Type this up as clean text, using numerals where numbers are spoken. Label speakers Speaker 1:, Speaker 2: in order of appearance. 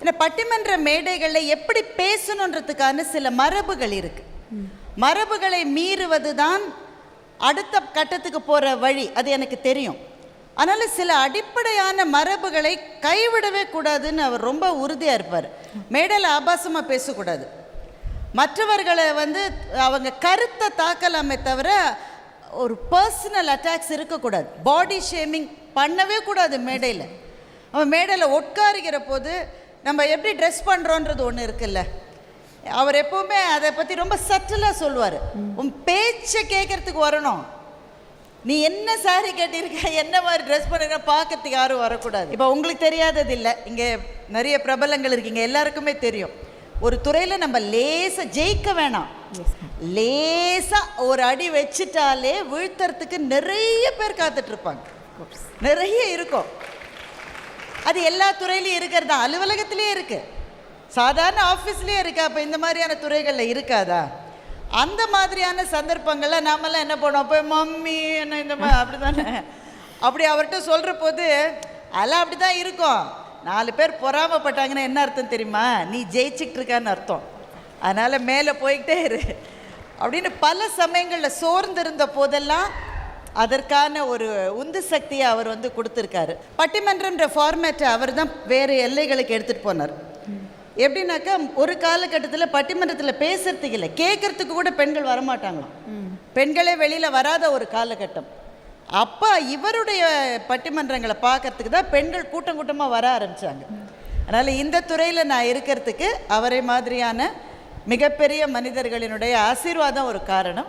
Speaker 1: இந்த பட்டிமன்ற மேடைகளில் எப்படி பேசணுன்றதுக்கான சில மரபுகள் இருக்கு. மரபுகளை மீறுவது தான் அடுத்த கட்டத்துக்கு போகிற வழி, அது எனக்கு தெரியும். அதனால் சில அடிப்படையான மரபுகளை கைவிடவே கூடாதுன்னு அவர் ரொம்ப உறுதியாக இருப்பார். மேடையில் ஆபாசமாக பேசக்கூடாது, மற்றவர்களை அவங்க கருத்தை தாக்கலாமே தவிர ஒரு பர்சனல் அட்டாக்ஸ் இருக்கக்கூடாது, பாடி ஷேமிங் பண்ணவே கூடாது. மேடையில் அவன் மேடையில் உட்காருகிற போது நம்ம எப்படி ட்ரெஸ் பண்ணுறோன்றது ஒன்று இருக்குல்ல, அவர் எப்போவுமே அதை பற்றி ரொம்ப சட்டிலாக சொல்லுவார். உன் பேச்சை கேட்குறதுக்கு வரணும், நீ என்ன சாரி கட்டியிருக்க, என்ன மாதிரி ட்ரெஸ் பண்ணிருக்க பார்க்கறதுக்கு யாரும் வரக்கூடாது. இப்போ உங்களுக்கு தெரியாதது இல்லை, இங்கே நிறைய பிரபலங்கள் இருக்கீங்க, எல்லாருக்குமே தெரியும். ஒரு துறையில் நம்ம லேசாக ஜெயிக்க வேணாம், லேசாக ஒரு அடி வச்சுட்டாலே வீழ்த்துறதுக்கு நிறைய பேர் காத்துட்ருப்பாங்க, நிறைய இருக்கும். அது எல்லா துறையிலையும் இருக்கிறது தான், அலுவலகத்திலே இருக்குது, சாதாரண ஆஃபீஸ்லேயே இருக்கா. அப்போ இந்த மாதிரியான துறைகளில் இருக்காதா? அந்த மாதிரியான சந்தர்ப்பங்களில் நாமெல்லாம் என்ன பண்ணோம், போய் மம்மி என்ன இந்த மாதிரி அப்படி தானே, அப்படி அவர்கிட்ட சொல்கிற போது அதெல்லாம் அப்படி தான் இருக்கும். 4 பேர் பொறாமப்பட்டாங்கன்னா என்ன அர்த்தம் தெரியுமா, நீ ஜெயிச்சுக்கிட்டு இருக்கான்னு அர்த்தம். அதனால் மேலே போய்கிட்டே இரு அப்படின்னு பல சமயங்களில் சோர்ந்திருந்த போதெல்லாம் அதற்கான ஒரு உந்து சக்தியை அவர் கொடுத்துருக்காரு. பட்டிமன்றன்ற ஃபார்மேட்டை அவர் தான் வேறு எல்லைகளுக்கு எடுத்துகிட்டு போனார். எப்படின்னாக்கா ஒரு காலகட்டத்தில் பட்டிமன்றத்தில் பேசுறதுக்கு இல்லை, கேட்கறதுக்கு கூட பெண்கள் வரமாட்டாங்களாம், பெண்களே வெளியில் வராத ஒரு காலகட்டம். அப்போ இவருடைய பட்டிமன்றங்களை பார்க்கறதுக்கு தான் பெண்கள் கூட்டம் கூட்டமாக வர ஆரம்பித்தாங்க. அதனால் இந்த துறையில் நான் இருக்கிறதுக்கு அவரை மாதிரியான மிகப்பெரிய மனிதர்களினுடைய ஆசீர்வாதம் ஒரு காரணம்.